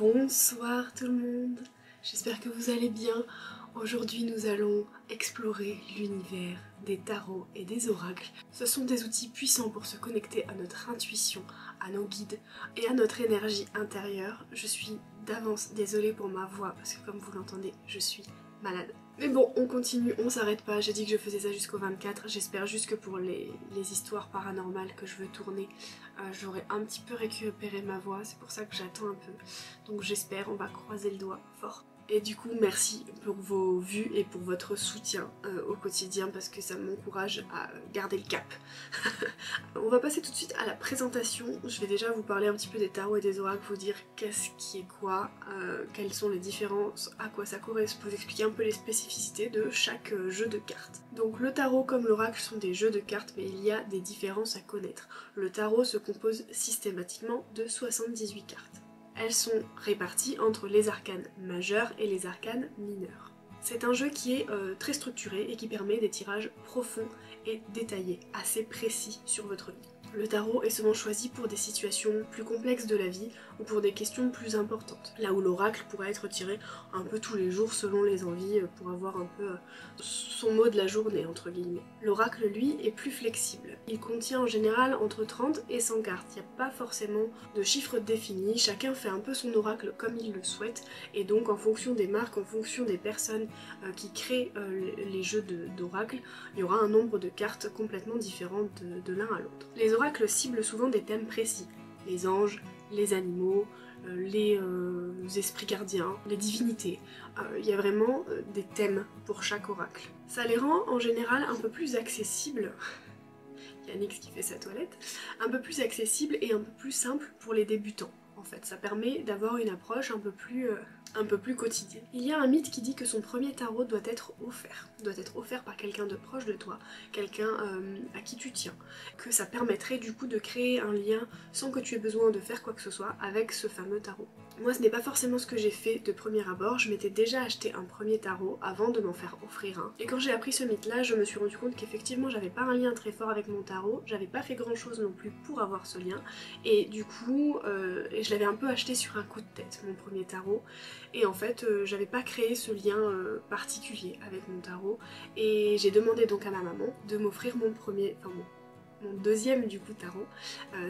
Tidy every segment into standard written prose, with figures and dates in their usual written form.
Bonsoir tout le monde, j'espère que vous allez bien. Aujourd'hui nous allons explorer l'univers des tarots et des oracles. Ce sont des outils puissants pour se connecter à notre intuition, à nos guides et à notre énergie intérieure. Je suis d'avance désolée pour ma voix parce que comme vous l'entendez, je suis malade. Mais bon, on continue, on s'arrête pas, j'ai dit que je faisais ça jusqu'au 24, j'espère juste que pour les histoires paranormales que je veux tourner, j'aurai un petit peu récupéré ma voix, c'est pour ça que j'attends un peu. Donc j'espère, on va croiser le doigt fort. Et du coup, merci pour vos vues et pour votre soutien au quotidien parce que ça m'encourage à garder le cap. On va passer tout de suite à la présentation. Je vais déjà vous parler un petit peu des tarots et des oracles, vous dire qu'est-ce qui est quoi, quelles sont les différences, à quoi ça correspond, vous expliquer un peu les spécificités de chaque jeu de cartes. Donc le tarot comme l'oracle sont des jeux de cartes, mais il y a des différences à connaître. Le tarot se compose systématiquement de 78 cartes. Elles sont réparties entre les arcanes majeurs et les arcanes mineurs. C'est un jeu qui est très structuré et qui permet des tirages profonds et détaillés, assez précis sur votre vie. Le tarot est souvent choisi pour des situations plus complexes de la vie ou pour des questions plus importantes. Là où l'oracle pourrait être tiré un peu tous les jours selon les envies pour avoir un peu son mot de la journée entre guillemets. L'oracle lui est plus flexible. Il contient en général entre 30 et 100 cartes. Il n'y a pas forcément de chiffre défini, chacun fait un peu son oracle comme il le souhaite et donc en fonction des marques, en fonction des personnes qui créent les jeux d'oracle, il y aura un nombre de cartes complètement différentes de l'un à l'autre. Les oracles ciblent souvent des thèmes précis, les anges, les animaux, les esprits gardiens, les divinités. Il y a vraiment des thèmes pour chaque oracle. Ça les rend en général un peu plus accessibles. Yannick qui fait sa toilette, un peu plus accessible et un peu plus simple pour les débutants. En fait, ça permet d'avoir une approche un peu plus quotidienne. Il y a un mythe qui dit que son premier tarot doit être offert par quelqu'un de proche de toi, quelqu'un à qui tu tiens, que ça permettrait du coup de créer un lien sans que tu aies besoin de faire quoi que ce soit avec ce fameux tarot. Moi ce n'est pas forcément ce que j'ai fait de premier abord, je m'étais déjà acheté un premier tarot avant de m'en faire offrir un. Et quand j'ai appris ce mythe là, je me suis rendu compte qu'effectivement j'avais pas un lien très fort avec mon tarot, j'avais pas fait grand chose non plus pour avoir ce lien, et du coup je l'avais un peu acheté sur un coup de tête, mon premier tarot, et en fait j'avais pas créé ce lien particulier avec mon tarot, et j'ai demandé donc à ma maman de m'offrir mon deuxième du coup tarot,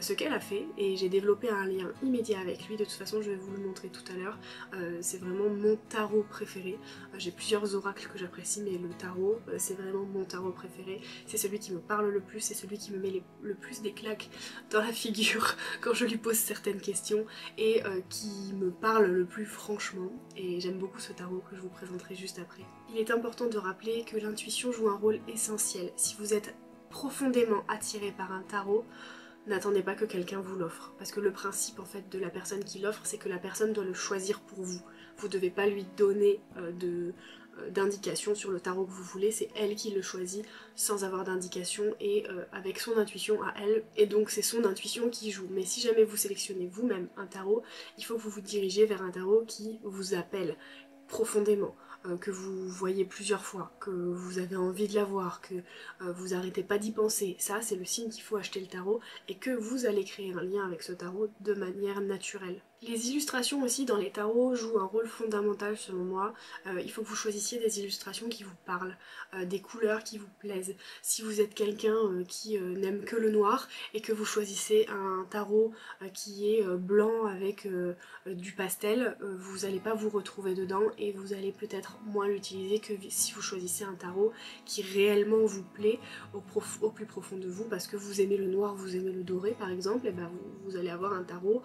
ce qu'elle a fait, et j'ai développé un lien immédiat avec lui. De toute façon je vais vous le montrer tout à l'heure, c'est vraiment mon tarot préféré. J'ai plusieurs oracles que j'apprécie mais le tarot c'est vraiment mon tarot préféré, c'est celui qui me parle le plus, c'est celui qui me met le plus des claques dans la figure quand je lui pose certaines questions et qui me parle le plus franchement, et j'aime beaucoup ce tarot que je vous présenterai juste après. Il est important de rappeler que l'intuition joue un rôle essentiel. Si vous êtes profondément attiré par un tarot, n'attendez pas que quelqu'un vous l'offre, parce que le principe en fait de la personne qui l'offre, c'est que la personne doit le choisir pour vous. Vous devez pas lui donner d'indications sur le tarot que vous voulez, c'est elle qui le choisit sans avoir d'indication et avec son intuition à elle, et donc c'est son intuition qui joue. Mais si jamais vous sélectionnez vous-même un tarot, il faut que vous vous dirigez vers un tarot qui vous appelle profondément, que vous voyez plusieurs fois, que vous avez envie de l'avoir, que vous arrêtez pas d'y penser. Ça c'est le signe qu'il faut acheter le tarot et que vous allez créer un lien avec ce tarot de manière naturelle. Les illustrations aussi dans les tarots jouent un rôle fondamental selon moi. Il faut que vous choisissiez des illustrations qui vous parlent, des couleurs qui vous plaisent. Si vous êtes quelqu'un qui n'aime que le noir et que vous choisissez un tarot qui est blanc avec du pastel, vous n'allez pas vous retrouver dedans et vous allez peut-être moins l'utiliser que si vous choisissez un tarot qui réellement vous plaît au plus profond de vous, parce que vous aimez le noir, vous aimez le doré par exemple, et ben vous allez avoir un tarot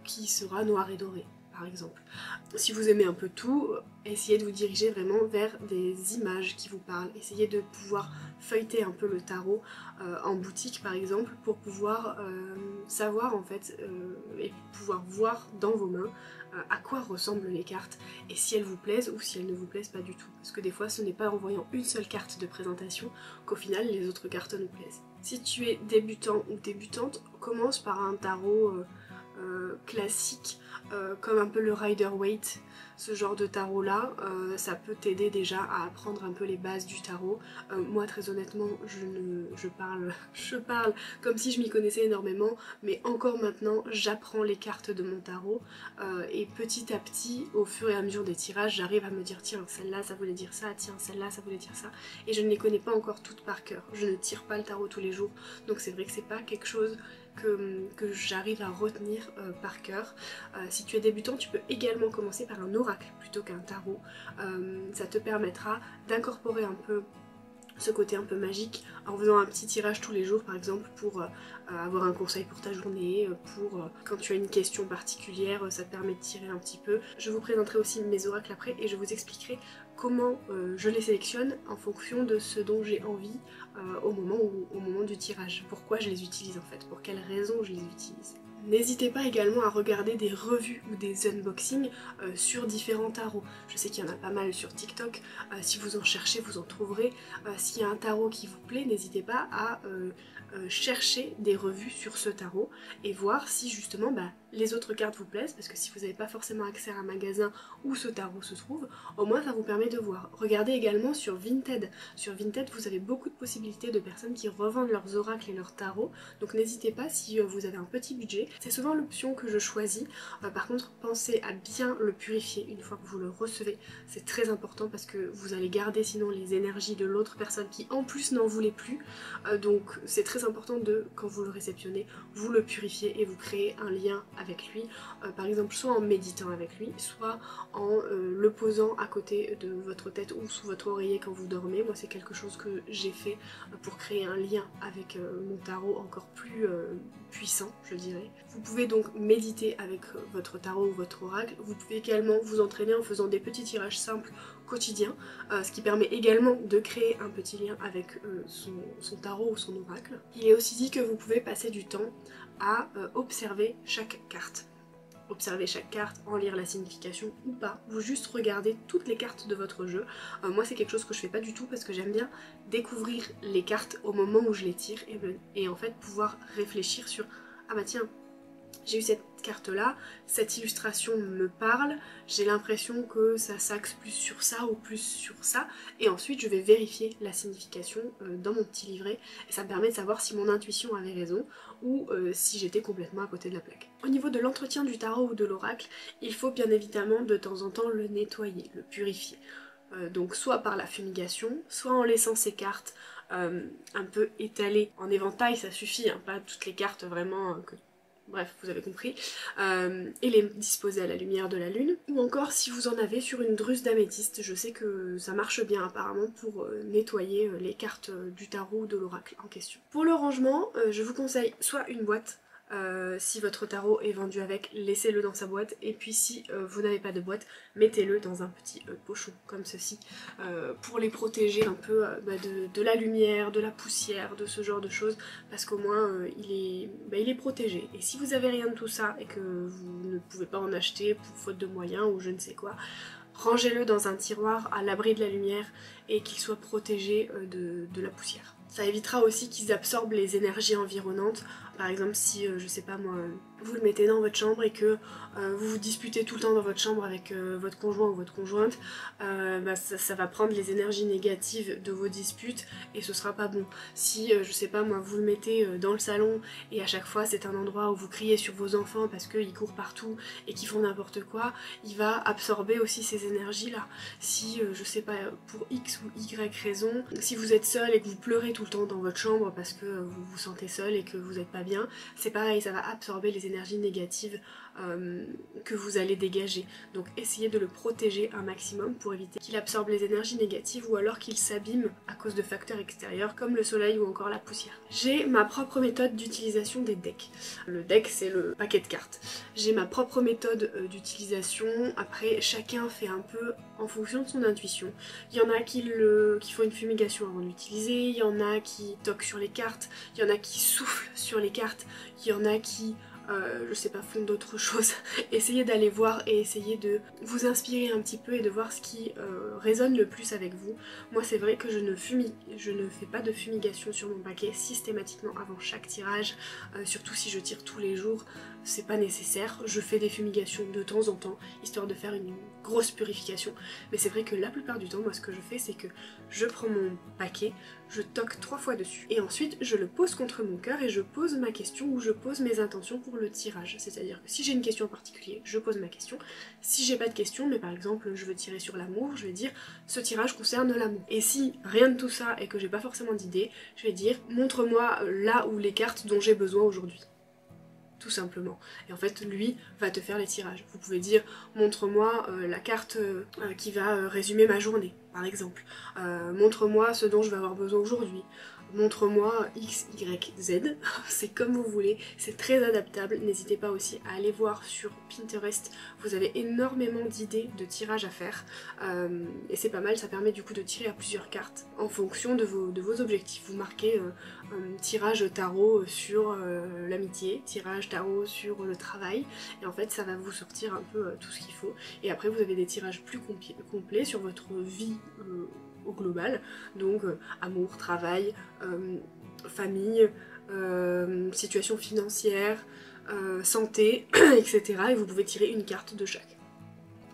qui sera noir et doré par exemple. Si vous aimez un peu tout, essayez de vous diriger vraiment vers des images qui vous parlent, essayez de pouvoir feuilleter un peu le tarot en boutique par exemple pour pouvoir savoir en fait et pouvoir voir dans vos mains à quoi ressemblent les cartes et si elles vous plaisent ou si elles ne vous plaisent pas du tout, parce que des fois ce n'est pas en voyant une seule carte de présentation qu'au final les autres cartes nous plaisent. Si tu es débutant ou débutante, commence par un tarot classique comme un peu le Rider-Waite, ce genre de tarot là, ça peut t'aider déjà à apprendre un peu les bases du tarot. Moi très honnêtement je parle comme si je m'y connaissais énormément, mais encore maintenant j'apprends les cartes de mon tarot et petit à petit au fur et à mesure des tirages j'arrive à me dire tiens celle-là ça voulait dire ça, tiens celle-là ça voulait dire ça, et je ne les connais pas encore toutes par cœur. Je ne tire pas le tarot tous les jours, donc c'est vrai que c'est pas quelque chose que j'arrive à retenir par cœur. Si tu es débutant, tu peux également commencer par un oracle plutôt qu'un tarot. Ça te permettra d'incorporer un peu ce côté un peu magique en faisant un petit tirage tous les jours par exemple pour avoir un conseil pour ta journée, pour quand tu as une question particulière, ça te permet de tirer un petit peu. Je vous présenterai aussi mes oracles après et je vous expliquerai comment je les sélectionne en fonction de ce dont j'ai envie au moment du tirage. Pourquoi je les utilise en fait, pour quelles raisons je les utilise. N'hésitez pas également à regarder des revues ou des unboxings sur différents tarots. Je sais qu'il y en a pas mal sur TikTok, si vous en cherchez vous en trouverez. S'il y a un tarot qui vous plaît, n'hésitez pas à chercher des revues sur ce tarot et voir si justement les autres cartes vous plaisent, parce que si vous n'avez pas forcément accès à un magasin où ce tarot se trouve, au moins ça vous permet de voir. Regardez également sur Vinted. Sur Vinted vous avez beaucoup de possibilités de personnes qui revendent leurs oracles et leurs tarots, donc n'hésitez pas si vous avez un petit budget. C'est souvent l'option que je choisis. Par contre pensez à bien le purifier une fois que vous le recevez, c'est très important parce que vous allez garder sinon les énergies de l'autre personne qui en plus n'en voulait plus, donc c'est très important de, quand vous le réceptionnez, vous le purifiez et vous créez un lien avec lui, par exemple soit en méditant avec lui, soit en le posant à côté de votre tête ou sous votre oreiller quand vous dormez. Moi c'est quelque chose que j'ai fait pour créer un lien avec mon tarot encore plus puissant je dirais. Vous pouvez donc méditer avec votre tarot ou votre oracle, vous pouvez également vous entraîner en faisant des petits tirages simples quotidiens, ce qui permet également de créer un petit lien avec son tarot ou son oracle. Il est aussi dit que vous pouvez passer du temps à observer chaque carte. Observer chaque carte, en lire la signification ou pas, ou juste regarder toutes les cartes de votre jeu. Moi c'est quelque chose que je fais pas du tout parce que j'aime bien découvrir les cartes au moment où je les tire et en fait pouvoir réfléchir sur ah bah tiens, j'ai eu cette carte là, cette illustration me parle, j'ai l'impression que ça s'axe plus sur ça ou plus sur ça, et ensuite je vais vérifier la signification dans mon petit livret et ça me permet de savoir si mon intuition avait raison ou si j'étais complètement à côté de la plaque. Au niveau de l'entretien du tarot ou de l'oracle, il faut bien évidemment de temps en temps le nettoyer, le purifier. Donc soit par la fumigation, soit en laissant ces cartes un peu étalées en éventail, ça suffit, hein, pas toutes les cartes vraiment bref, vous avez compris, et les disposer à la lumière de la lune, ou encore si vous en avez sur une druse d'améthyste, je sais que ça marche bien apparemment pour nettoyer les cartes du tarot ou de l'oracle en question. Pour le rangement, je vous conseille soit une boîte, si votre tarot est vendu avec, laissez-le dans sa boîte, et puis si vous n'avez pas de boîte, mettez-le dans un petit pochon comme ceci pour les protéger un peu de la lumière, de la poussière, de ce genre de choses, parce qu'au moins il est protégé. Et si vous avez rien de tout ça et que vous ne pouvez pas en acheter pour faute de moyens ou je ne sais quoi, rangez-le dans un tiroir à l'abri de la lumière et qu'il soit protégé de la poussière. Ça évitera aussi qu'ils absorbent les énergies environnantes. Par exemple si, je sais pas moi, vous le mettez dans votre chambre et que vous vous disputez tout le temps dans votre chambre avec votre conjoint ou votre conjointe, ça va prendre les énergies négatives de vos disputes et ce sera pas bon. Si, je sais pas moi, vous le mettez dans le salon et à chaque fois c'est un endroit où vous criez sur vos enfants parce qu'ils courent partout et qu'ils font n'importe quoi, il va absorber aussi ces énergies là. Si, je sais pas, pour X ou Y raison, si vous êtes seul et que vous pleurez tout le temps dans votre chambre parce que vous vous sentez seul et que vous n'êtes pas bien, c'est pareil, ça va absorber les énergies négatives que vous allez dégager. Donc essayez de le protéger un maximum pour éviter qu'il absorbe les énergies négatives ou alors qu'il s'abîme à cause de facteurs extérieurs comme le soleil ou encore la poussière. J'ai ma propre méthode d'utilisation des decks. Le deck c'est le paquet de cartes. J'ai ma propre méthode d'utilisation, après chacun fait un peu en fonction de son intuition. Il y en a qui font une fumigation avant d'utiliser, il y en a qui toquent sur les cartes, il y en a qui soufflent sur les cartes, il y en a qui je sais pas, font d'autres choses. Essayez d'aller voir et essayez de vous inspirer un petit peu et de voir ce qui résonne le plus avec vous. Moi c'est vrai que je ne fais pas de fumigation sur mon paquet systématiquement avant chaque tirage, surtout si je tire tous les jours, c'est pas nécessaire. Je fais des fumigations de temps en temps, histoire de faire une grosse purification, mais c'est vrai que la plupart du temps, moi ce que je fais c'est que je prends mon paquet, je toque 3 fois dessus et ensuite je le pose contre mon cœur et je pose ma question ou je pose mes intentions pour le tirage. C'est-à-dire que si j'ai une question en particulier, je pose ma question. Si j'ai pas de question, mais par exemple je veux tirer sur l'amour, je vais dire ce tirage concerne l'amour. Et si rien de tout ça et que j'ai pas forcément d'idée, je vais dire montre-moi là où les cartes dont j'ai besoin aujourd'hui. Tout simplement. Et en fait lui va te faire les tirages. Vous pouvez dire montre-moi la carte qui va résumer ma journée par exemple. Montre-moi ce dont je vais avoir besoin aujourd'hui. Montre-moi X, Y, Z, c'est comme vous voulez, c'est très adaptable. N'hésitez pas aussi à aller voir sur Pinterest, vous avez énormément d'idées de tirages à faire et c'est pas mal, ça permet du coup de tirer à plusieurs cartes en fonction de vos objectifs. Vous marquez tirage tarot sur l'amitié, tirage tarot sur le travail et en fait ça va vous sortir un peu tout ce qu'il faut et après vous avez des tirages plus complets sur votre vie au global, donc amour, travail, famille, situation financière, santé, etc. Et vous pouvez tirer une carte de chaque.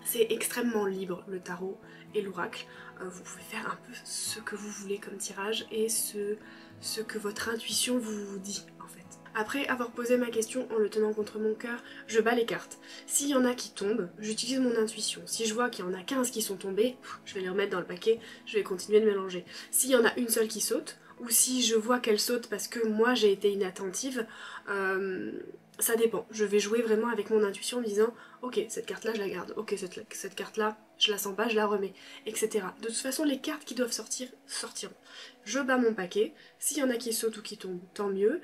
C'est extrêmement libre le tarot et l'oracle, vous pouvez faire un peu ce que vous voulez comme tirage et ce que votre intuition vous dit en fait. Après avoir posé ma question en le tenant contre mon cœur, je bats les cartes. S'il y en a qui tombent, j'utilise mon intuition. Si je vois qu'il y en a 15 qui sont tombés, je vais les remettre dans le paquet, je vais continuer de mélanger. S'il y en a une seule qui saute, ou si je vois qu'elle saute parce que moi j'ai été inattentive, ça dépend. Je vais jouer vraiment avec mon intuition en me disant ok, cette carte là je la garde, ok, cette carte là je la sens pas, je la remets, etc. De toute façon les cartes qui doivent sortir, sortiront. Je bats mon paquet, s'il y en a qui sautent ou qui tombent, tant mieux.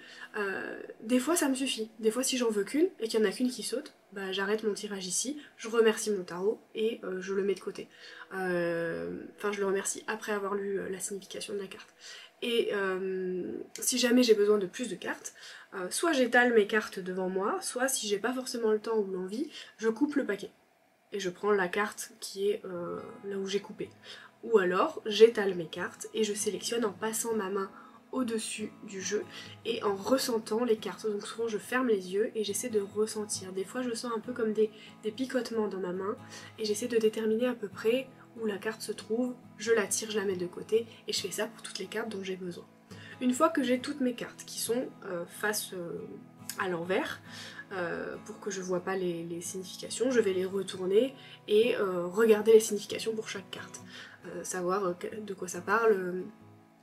Des fois ça me suffit, des fois si j'en veux qu'une et qu'il y en a qu'une qui saute, bah j'arrête mon tirage ici, je remercie mon tarot et je le mets de côté. Enfin je le remercie après avoir lu la signification de la carte. Et si jamais j'ai besoin de plus de cartes, soit j'étale mes cartes devant moi, soit si j'ai pas forcément le temps ou l'envie, je coupe le paquet. Et je prends la carte qui est là où j'ai coupé. Ou alors j'étale mes cartes et je sélectionne en passant ma main au-dessus du jeu et en ressentant les cartes. Donc souvent je ferme les yeux et j'essaie de ressentir. Des fois je sens un peu comme des picotements dans ma main et j'essaie de déterminer à peu près où la carte se trouve, je la tire, je la mets de côté et je fais ça pour toutes les cartes dont j'ai besoin. Une fois que j'ai toutes mes cartes qui sont face à l'envers, pour que je vois pas les significations, je vais les retourner et regarder les significations pour chaque carte, savoir de quoi ça parle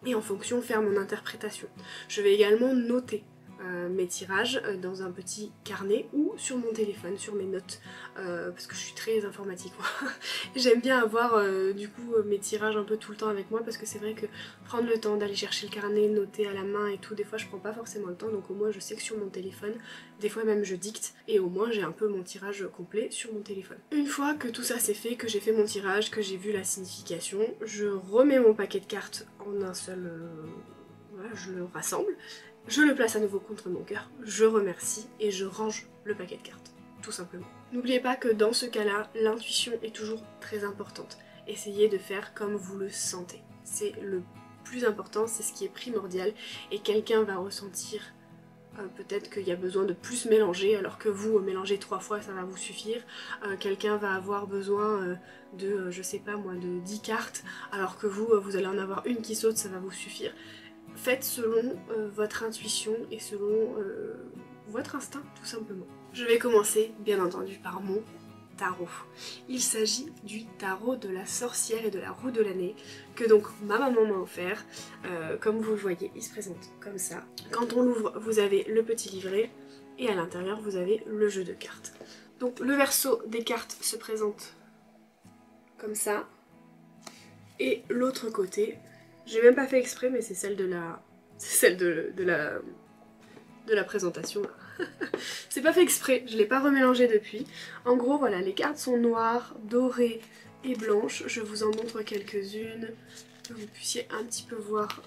et en fonction faire mon interprétation. Je vais également noter mes tirages dans un petit carnet ou sur mon téléphone, sur mes notes, parce que je suis très informatique moi. J'aime bien avoir du coup mes tirages un peu tout le temps avec moi parce que c'est vrai que prendre le temps d'aller chercher le carnet, noter à la main et tout, des fois je prends pas forcément le temps, donc au moins je sais que sur mon téléphone, des fois même je dicte et au moins j'ai un peu mon tirage complet sur mon téléphone. Une fois que tout ça c'est fait, que j'ai fait mon tirage, que j'ai vu la signification, je remets mon paquet de cartes en un seul... voilà, je le rassemble. Je le place à nouveau contre mon cœur, je remercie et je range le paquet de cartes, tout simplement. N'oubliez pas que dans ce cas-là, l'intuition est toujours très importante. Essayez de faire comme vous le sentez. C'est le plus important, c'est ce qui est primordial et quelqu'un va ressentir peut-être qu'il y a besoin de plus mélanger alors que vous mélangez 3 fois ça va vous suffire. Quelqu'un va avoir besoin de, je sais pas moi, de 10 cartes alors que vous allez en avoir une qui saute, ça va vous suffire. Faites selon votre intuition et selon votre instinct tout simplement. Je vais commencer bien entendu par mon tarot. Il s'agit du tarot de la sorcière et de la roue de l'année que donc ma maman m'a offert. Comme vous le voyez, il se présente comme ça. Quand on l'ouvre, vous avez le petit livret et à l'intérieur vous avez le jeu de cartes. Donc le verso des cartes se présente comme ça et l'autre côté, j'ai même pas fait exprès mais c'est celle de la... de la présentation là. C'est pas fait exprès, je l'ai pas remélangé depuis. En gros voilà, les cartes sont noires, dorées et blanches. Je vous en montre quelques-unes. que vous puissiez un petit peu voir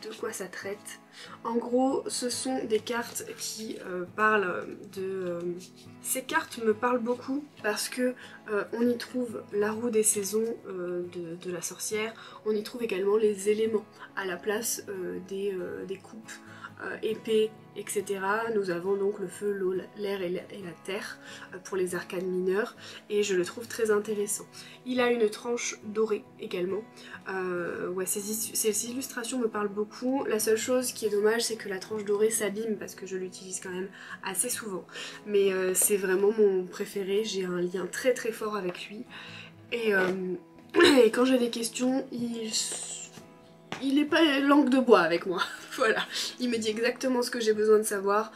de quoi ça traite. En gros, ce sont des cartes qui parlent de... Ces cartes me parlent beaucoup parce que on y trouve la roue des saisons de la sorcière, on y trouve également les éléments à la place des coupes épées, etc. Nous avons donc le feu, l'eau, l'air et la terre pour les arcanes mineures et je le trouve très intéressant. Il a une tranche dorée également. Ouais, ces illustrations me parlent beaucoup. La seule chose qui est dommage, c'est que la tranche dorée s'abîme parce que je l'utilise quand même assez souvent. Mais c'est vraiment mon préféré, j'ai un lien très très fort avec lui. Et quand j'ai des questions, il est pas langue de bois avec moi. Voilà, il me dit exactement ce que j'ai besoin de savoir,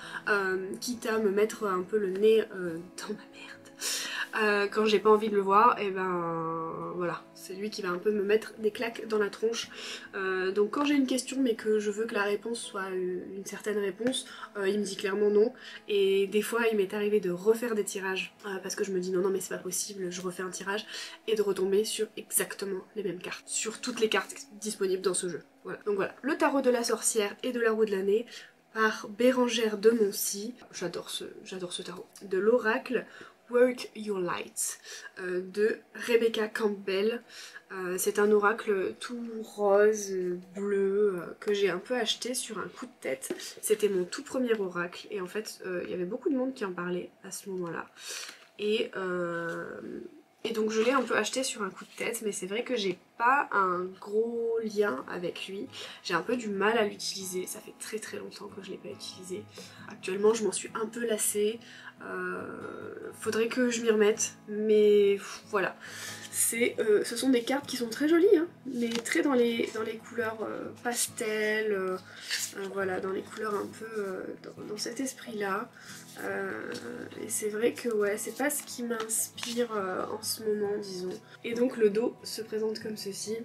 quitte à me mettre un peu le nez dans ma merde. Quand j'ai pas envie de le voir, et ben voilà, c'est lui qui va un peu me mettre des claques dans la tronche. Donc quand j'ai une question mais que je veux que la réponse soit une certaine réponse, il me dit clairement non. Et des fois il m'est arrivé de refaire des tirages parce que je me dis non mais c'est pas possible, je refais un tirage et de retomber sur exactement les mêmes cartes, sur toutes les cartes disponibles dans ce jeu. Voilà. Donc voilà, le tarot de la sorcière et de la roue de l'année par Bérangère de Moncy. J'adore ce tarot. De l'oracle Work Your Light de Rebecca Campbell. C'est un oracle tout rose, bleu, que j'ai un peu acheté sur un coup de tête. C'était mon tout premier oracle et en fait il y avait beaucoup de monde qui en parlait à ce moment-là. Et donc je l'ai un peu acheté sur un coup de tête, mais c'est vrai que j'ai pas un gros lien avec lui. J'ai un peu du mal à l'utiliser, ça fait très très longtemps que je l'ai pas utilisé. Actuellement je m'en suis un peu lassée, faudrait que je m'y remette, mais voilà. Ce sont des cartes qui sont très jolies, hein, mais très dans les couleurs pastel, voilà, dans les couleurs un peu dans cet esprit-là. Et c'est vrai que ouais, c'est pas ce qui m'inspire en ce moment, disons. Et donc le dos se présente comme ceci.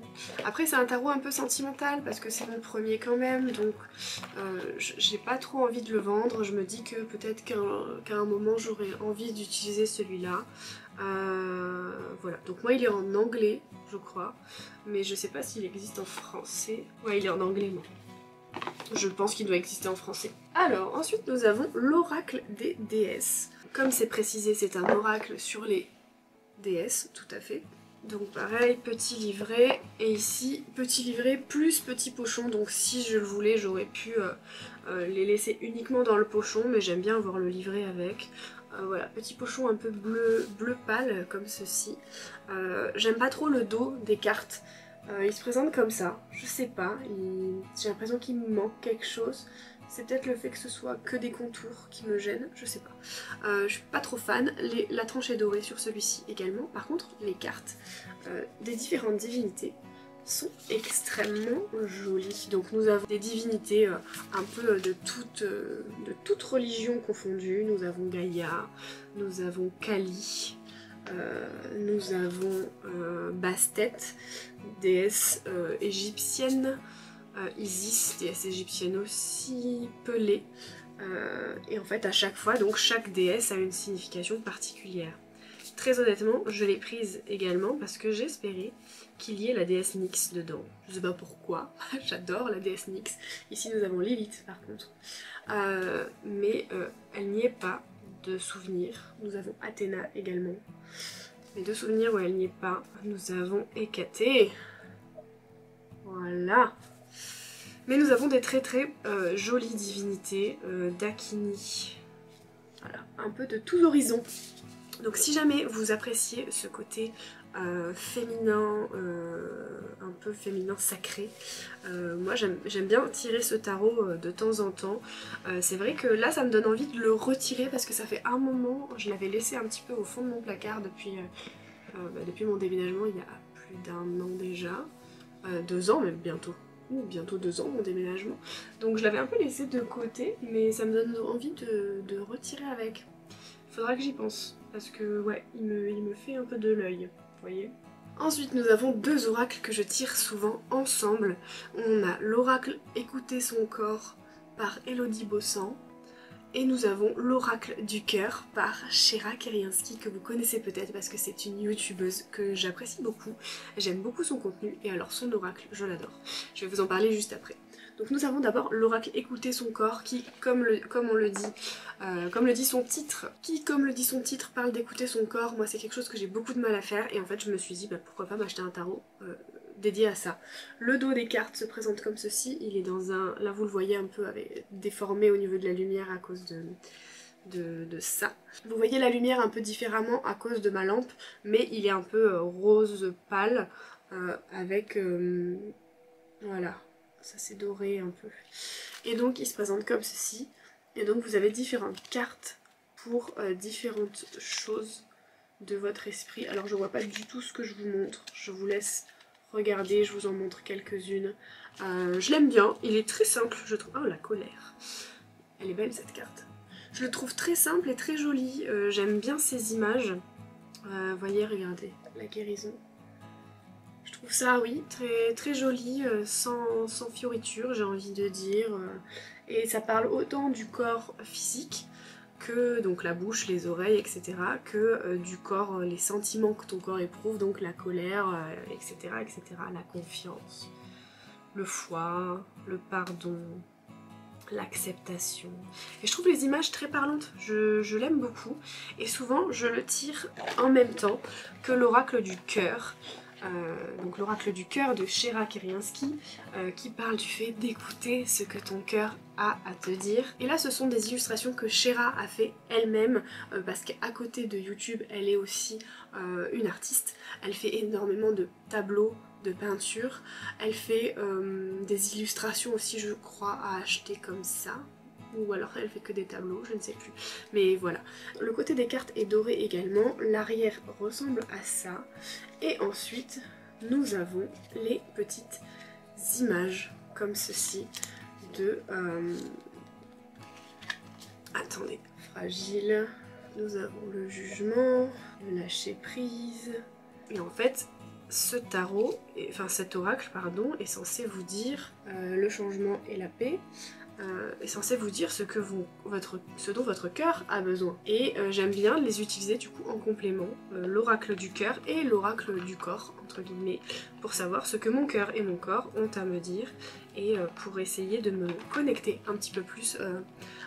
Après c'est un tarot un peu sentimental parce que c'est mon premier quand même, donc j'ai pas trop envie de le vendre. Je me dis que peut-être qu'à un moment j'aurai envie d'utiliser celui-là. Voilà, donc moi il est en anglais je crois, mais je sais pas s'il existe en français. Ouais, il est en anglais, moi. Je pense qu'il doit exister en français. Alors, ensuite nous avons l'oracle des déesses. Comme c'est précisé, c'est un oracle sur les déesses, tout à fait. Donc pareil, petit livret, et ici, petit livret plus petit pochon, donc si je le voulais, j'aurais pu les laisser uniquement dans le pochon, mais j'aime bien avoir le livret avec. Voilà, petit pochon un peu bleu pâle, comme ceci. J'aime pas trop le dos des cartes. Il se présente comme ça, je sais pas, j'ai l'impression qu'il me manque quelque chose. C'est peut-être le fait que ce soit que des contours qui me gênent, je sais pas. Je suis pas trop fan. La tranche est dorée sur celui-ci également. Par contre, les cartes des différentes divinités sont extrêmement jolies. Donc nous avons des divinités un peu de toute religion confondue. Nous avons Gaïa, nous avons Kali, nous avons Bastet, déesse égyptienne, Isis, déesse égyptienne aussi, Pelée, et en fait à chaque fois, donc chaque déesse a une signification particulière. Très honnêtement, je l'ai prise également parce que j'espérais qu'il y ait la déesse Nyx dedans. Je sais pas pourquoi, j'adore la déesse Nyx. Ici nous avons Lilith par contre, mais elle n'y est pas de souvenir. Nous avons Athéna également. Mais de souvenirs où elle n'y est pas, nous avons Hécatée. Voilà. Mais nous avons des très jolies divinités, Dakini. Voilà, un peu de tous horizons. Donc si jamais vous appréciez ce côté féminin, un peu féminin sacré, moi j'aime bien tirer ce tarot de temps en temps. C'est vrai que là ça me donne envie de le retirer parce que ça fait un moment, je l'avais laissé un petit peu au fond de mon placard depuis mon déménagement il y a plus d'un an déjà, 2 ans même bientôt. Bientôt 2 ans mon déménagement, donc je l'avais un peu laissé de côté, mais ça me donne envie de retirer avec. Faudra que j'y pense, parce que ouais, il me fait un peu de l'œil, vous voyez. Ensuite nous avons 2 oracles que je tire souvent ensemble. On a l'oracle Écouter son corps par Elodie Bossan Et nous avons l'oracle du cœur par Shera Keriansky, que vous connaissez peut-être parce que c'est une youtubeuse que j'apprécie beaucoup. J'aime beaucoup son contenu et alors son oracle, je l'adore. Je vais vous en parler juste après. Donc nous avons d'abord l'oracle écouter son corps qui, comme le dit son titre, parle d'écouter son corps. Moi c'est quelque chose que j'ai beaucoup de mal à faire et en fait je me suis dit bah, pourquoi pas m'acheter un tarot dédié à ça. Le dos des cartes se présente comme ceci, il est dans un... Là vous le voyez un peu déformé au niveau de la lumière à cause de ça. Vous voyez la lumière un peu différemment à cause de ma lampe, mais il est un peu rose pâle avec... voilà, ça c'est doré un peu. Et donc il se présente comme ceci. Et donc vous avez différentes cartes pour différentes choses de votre esprit. Alors je vois pas du tout ce que je vous montre, je vous laisse regarder, je vous en montre quelques-unes. Je l'aime bien, il est très simple, je trouve. Oh la colère, elle est belle cette carte. Je le trouve très simple et très joli, j'aime bien ces images. Voyez, regardez, la guérison. Je trouve ça, oui, très, très joli, sans fioriture, j'ai envie de dire. Et ça parle autant du corps physique que donc la bouche, les oreilles, etc. que du corps, les sentiments que ton corps éprouve, donc la colère, etc., etc. La confiance, le foie, le pardon, l'acceptation. Et je trouve les images très parlantes, je l'aime beaucoup. Et souvent, je le tire en même temps que l'oracle du cœur. Donc l'oracle du cœur de Shera Keriansky qui parle du fait d'écouter ce que ton cœur a à te dire. Et là ce sont des illustrations que Shera a fait elle-même parce qu'à côté de YouTube elle est aussi une artiste. Elle fait énormément de tableaux, de peintures. Elle fait des illustrations aussi je crois à acheter comme ça. Ou alors elle fait que des tableaux, je ne sais plus. Mais voilà. Le côté des cartes est doré également. L'arrière ressemble à ça. Et ensuite, nous avons les petites images comme ceci de... Attendez, fragile. Nous avons le jugement, le lâcher prise. Et en fait, ce tarot, enfin cet oracle, pardon, est censé vous dire le changement et la paix. Est censé vous dire ce dont votre cœur a besoin. Et j'aime bien les utiliser du coup en complément, l'oracle du cœur et l'oracle du corps, entre guillemets, pour savoir ce que mon cœur et mon corps ont à me dire et pour essayer de me connecter un petit peu plus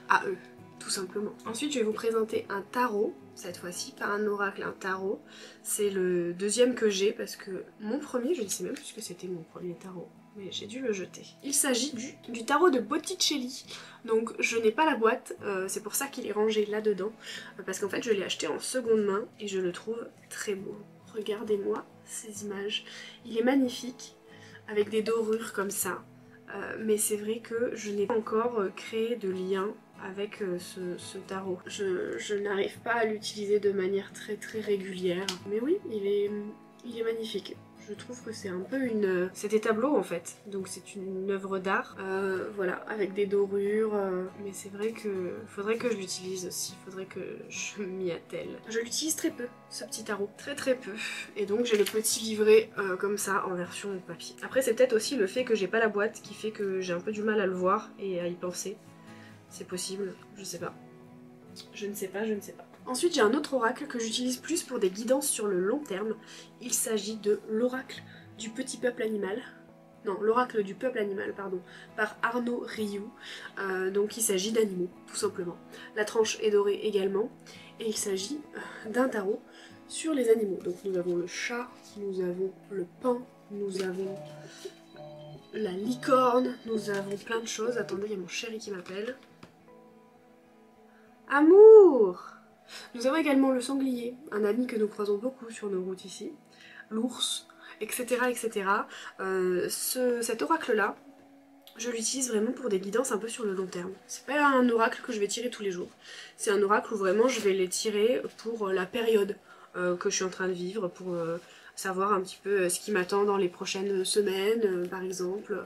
à eux, tout simplement. Ensuite je vais vous présenter un tarot, cette fois-ci, pas un oracle, un tarot. C'est le deuxième que j'ai parce que mon premier, je ne sais même plus que c'était mon premier tarot. Mais j'ai dû le jeter. Il s'agit du tarot de Botticelli. Donc je n'ai pas la boîte, c'est pour ça qu'il est rangé là-dedans. Parce qu'en fait je l'ai acheté en seconde main et je le trouve très beau. Regardez-moi ces images. Il est magnifique, avec des dorures comme ça. Mais c'est vrai que je n'ai pas encore créé de lien avec ce tarot. Je n'arrive pas à l'utiliser de manière très très régulière. Mais oui, il est magnifique. Je trouve que c'est un peu une... C'est des tableaux en fait, donc c'est une œuvre d'art, voilà, avec des dorures, mais c'est vrai que faudrait que je l'utilise aussi, faudrait que je m'y attelle. Je l'utilise très peu, ce petit tarot, très très peu, et donc j'ai le petit livret comme ça en version papier. Après c'est peut-être aussi le fait que j'ai pas la boîte qui fait que j'ai un peu du mal à le voir et à y penser, c'est possible, je sais pas. Je ne sais pas, je ne sais pas. Ensuite j'ai un autre oracle que j'utilise plus pour des guidances sur le long terme. Il s'agit de l'oracle du petit peuple animal. Non, l'oracle du peuple animal, pardon, par Arnaud Rioux. Donc il s'agit d'animaux, tout simplement. La tranche est dorée également. Et il s'agit d'un tarot sur les animaux. Donc nous avons le chat, nous avons le paon, nous avons la licorne, nous avons plein de choses. Attendez, il y a mon chéri qui m'appelle. Amour! Nous avons également le sanglier, un ami que nous croisons beaucoup sur nos routes ici, l'ours, etc. etc. Cet oracle-là, je l'utilise vraiment pour des guidances un peu sur le long terme. C'est pas un oracle que je vais tirer tous les jours. C'est un oracle où vraiment je vais les tirer pour la période que je suis en train de vivre, pour savoir un petit peu ce qui m'attend dans les prochaines semaines, par exemple.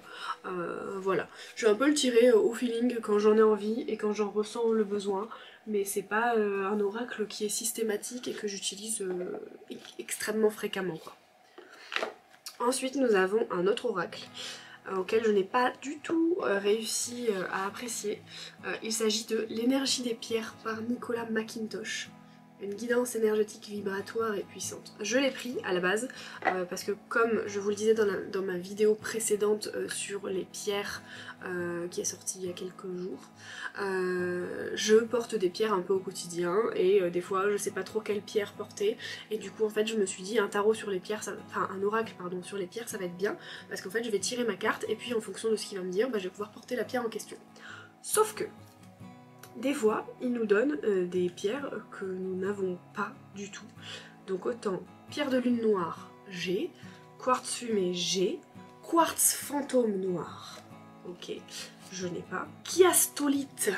Voilà. Je vais un peu le tirer au feeling quand j'en ai envie et quand j'en ressens le besoin. Mais c'est pas un oracle qui est systématique et que j'utilise extrêmement fréquemment, quoi. Ensuite nous avons un autre oracle auquel je n'ai pas du tout réussi à apprécier. Il s'agit de L'énergie des pierres par Nicolas McIntosh. Une guidance énergétique vibratoire et puissante. Je l'ai pris à la base parce que comme je vous le disais dans ma vidéo précédente sur les pierres qui est sortie il y a quelques jours, je porte des pierres un peu au quotidien et des fois je sais pas trop quelle pierre porter et du coup en fait je me suis dit un tarot sur les pierres, enfin un oracle pardon sur les pierres ça va être bien parce qu'en fait je vais tirer ma carte et puis en fonction de ce qu'il va me dire, bah, je vais pouvoir porter la pierre en question. Sauf que des fois, il nous donne des pierres que nous n'avons pas du tout. Donc autant pierre de lune noire, j'ai, quartz fumé, j'ai, quartz fantôme noir, ok, je n'ai pas, chiastolite.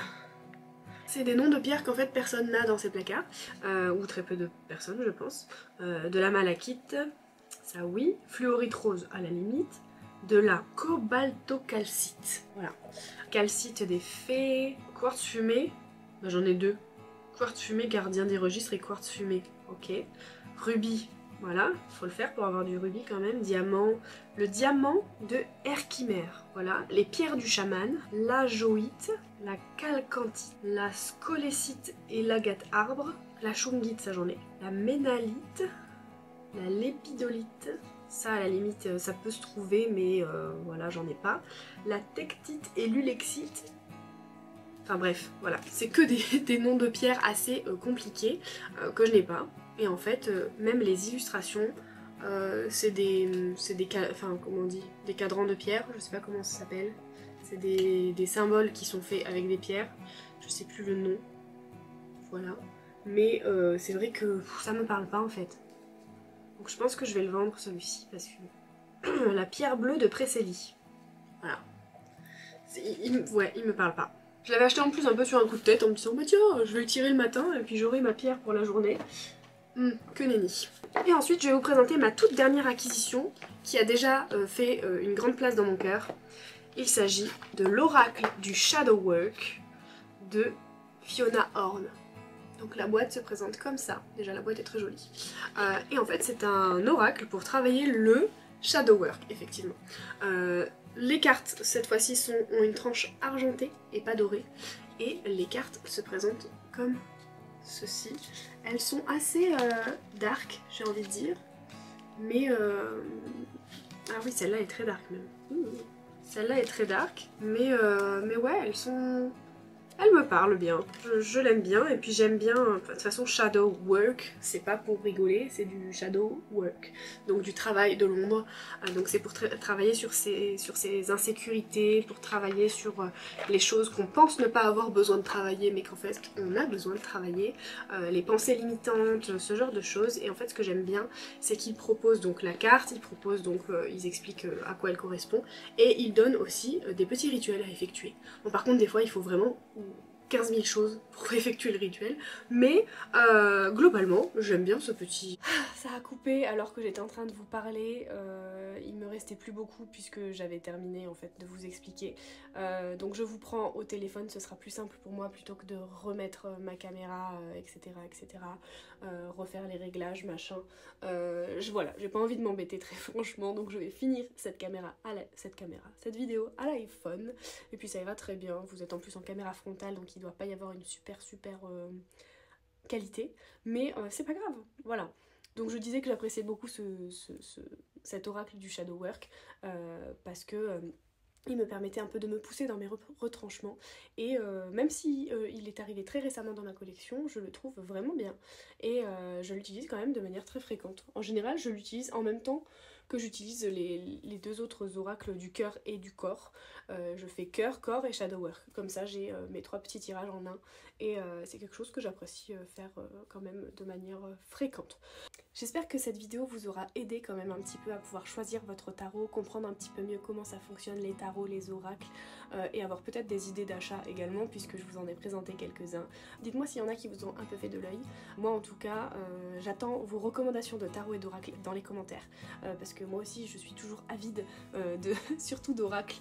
C'est des noms de pierres qu'en fait personne n'a dans ses placards, ou très peu de personnes je pense. De la malachite, ça oui, fluorite rose à la limite, de la cobaltocalcite, voilà. Calcite des fées, quartz fumé, ben, j'en ai deux. Quartz fumé, gardien des registres et quartz fumé, ok. Rubis, voilà, faut le faire pour avoir du rubis quand même. Diamant, le diamant de Herkimer, voilà. Les pierres du chaman, la joïte, la calcantite, la scolécite et l'agate arbre, la shungite, ça j'en ai. La ménalite, la lépidolite, ça à la limite ça peut se trouver mais voilà j'en ai pas. La tectite et l'ulexite, enfin bref voilà, c'est que des noms de pierres assez compliqués que je n'ai pas. Et en fait même les illustrations c'est des enfin comment on dit, des cadrans de pierre, je sais pas comment ça s'appelle. C'est des symboles qui sont faits avec des pierres, je sais plus le nom, voilà. Mais c'est vrai que ça me parle pas en fait. Donc je pense que je vais le vendre celui-ci parce que la pierre bleue de Précélie. Voilà. Ouais, il me parle pas. Je l'avais acheté en plus un peu sur un coup de tête en me disant bah tiens, je vais le tirer le matin et puis j'aurai ma pierre pour la journée. Que nenni. Et ensuite je vais vous présenter ma toute dernière acquisition qui a déjà fait une grande place dans mon cœur. Il s'agit de l'oracle du Shadow Work de Fiona Horn. Donc la boîte se présente comme ça, déjà la boîte est très jolie. Et en fait c'est un oracle pour travailler le shadow work, effectivement. Les cartes cette fois-ci ont une tranche argentée et pas dorée. Et les cartes se présentent comme ceci. Elles sont assez dark, j'ai envie de dire. Mais... ah oui, celle-là est très dark même. Celle-là est très dark, mais ouais, elles sont... Elle me parle bien, je l'aime bien et puis j'aime bien, de toute façon shadow work, c'est pas pour rigoler, c'est du shadow work, donc du travail de l'ombre, donc c'est pour travailler sur ses insécurités, pour travailler sur les choses qu'on pense ne pas avoir besoin de travailler mais qu'en fait on a besoin de travailler, les pensées limitantes, ce genre de choses. Et en fait ce que j'aime bien c'est qu'ils proposent donc la carte, ils proposent donc, ils expliquent à quoi elle correspond et ils donnent aussi des petits rituels à effectuer. Bon par contre des fois il faut vraiment 15 000 choses pour effectuer le rituel, mais globalement j'aime bien ce petit... Ça a coupé alors que j'étais en train de vous parler, il me restait plus beaucoup puisque j'avais terminé en fait de vous expliquer, donc je vous prends au téléphone, ce sera plus simple pour moi plutôt que de remettre ma caméra, etc. Refaire les réglages, machin, voilà, j'ai pas envie de m'embêter très franchement, donc je vais finir cette cette vidéo à l'iPhone, et puis ça ira très bien, vous êtes en plus en caméra frontale donc il doit pas y avoir une super qualité, mais c'est pas grave, voilà. Donc je disais que j'appréciais beaucoup cet oracle du Shadow Work parce que il me permettait un peu de me pousser dans mes retranchements et même si il est arrivé très récemment dans ma collection, je le trouve vraiment bien et je l'utilise quand même de manière très fréquente. En général je l'utilise en même temps que j'utilise les deux autres oracles du cœur et du corps. Je fais cœur, corps et shadow work, comme ça j'ai mes 3 petits tirages en un et c'est quelque chose que j'apprécie faire quand même de manière fréquente. J'espère que cette vidéo vous aura aidé quand même un petit peu à pouvoir choisir votre tarot, comprendre un petit peu mieux comment ça fonctionne les tarots, les oracles et avoir peut-être des idées d'achat également puisque je vous en ai présenté quelques-uns. Dites-moi s'il y en a qui vous ont un peu fait de l'œil. Moi en tout cas j'attends vos recommandations de tarot et d'oracle dans les commentaires parce que que moi aussi je suis toujours avide surtout d'oracles,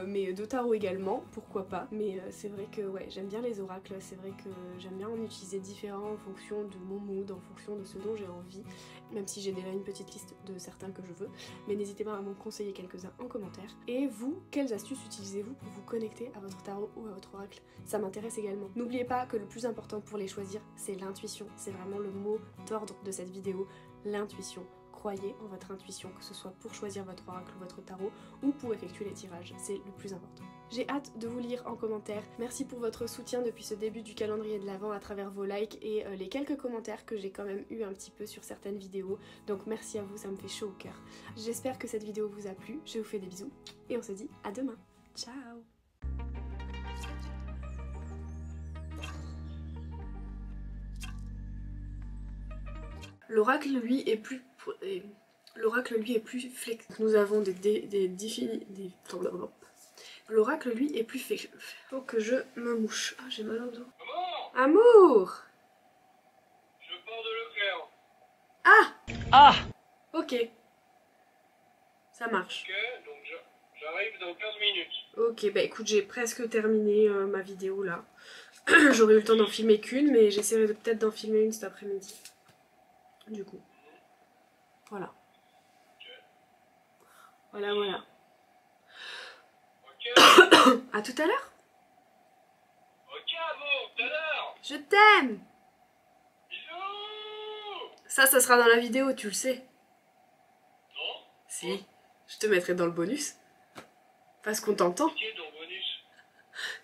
mais de tarot également, pourquoi pas. Mais c'est vrai que ouais, j'aime bien les oracles, c'est vrai que j'aime bien en utiliser différents en fonction de mon mood, en fonction de ce dont j'ai envie, même si j'ai déjà une petite liste de certains que je veux, mais n'hésitez pas à m'en conseiller quelques-uns en commentaire. Et vous, quelles astuces utilisez-vous pour vous connecter à votre tarot ou à votre oracle? Ça m'intéresse également. N'oubliez pas que le plus important pour les choisir, c'est l'intuition. C'est vraiment le mot d'ordre de cette vidéo, l'intuition. Croyez en votre intuition, que ce soit pour choisir votre oracle ou votre tarot ou pour effectuer les tirages, c'est le plus important. J'ai hâte de vous lire en commentaire. Merci pour votre soutien depuis ce début du calendrier de l'Avent à travers vos likes et les quelques commentaires que j'ai quand même eu un petit peu sur certaines vidéos. Donc merci à vous, ça me fait chaud au cœur. J'espère que cette vidéo vous a plu, je vous fais des bisous et on se dit à demain. Ciao! L'oracle lui est plus flex. Nous avons l'oracle lui est plus flex. Faut que je me mouche. Ah, j'ai mal au dos. Amour. Je pars de Leclerc. Ah. Ok. Ça marche. Ok, donc j'arrive dans 15 minutes. Ok, bah écoute, j'ai presque terminé ma vidéo là. J'aurais eu le temps d'en filmer qu'une, mais j'essaierai peut-être d'en filmer une cet après-midi. Du coup. Voilà. Okay. Voilà. Ok. À tout à l'heure. Ok, bon, tout à l'heure. Je t'aime. Bisous. Ça sera dans la vidéo, tu le sais. Non. Si. Je te mettrai dans le bonus. Parce qu'on t'entend. Qui est dans le bonus?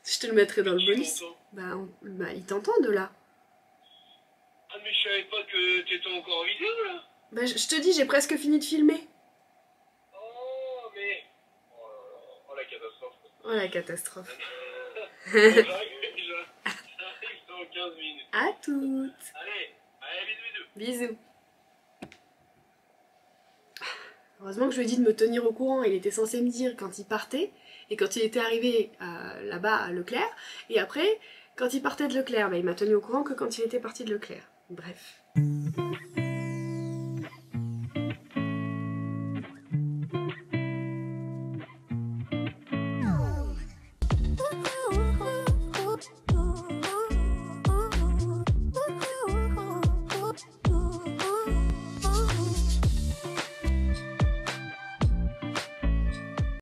Je te le mettrai dans le Qui bonus. m'entend? Bah, ils t'entendent là. Ah, mais je savais pas que t'étais encore en vidéo là. Bah, je te dis, j'ai presque fini de filmer. Oh, mais. Oh la catastrophe. Oh la catastrophe. J'arrive dans 15 minutes. À toutes. Allez, bisous. Bisous. Heureusement que je lui ai dit de me tenir au courant, il était censé me dire quand il partait, et quand il était arrivé là-bas à Leclerc, et après, quand il partait de Leclerc, bah, il m'a tenu au courant que quand il était parti de Leclerc. Bref.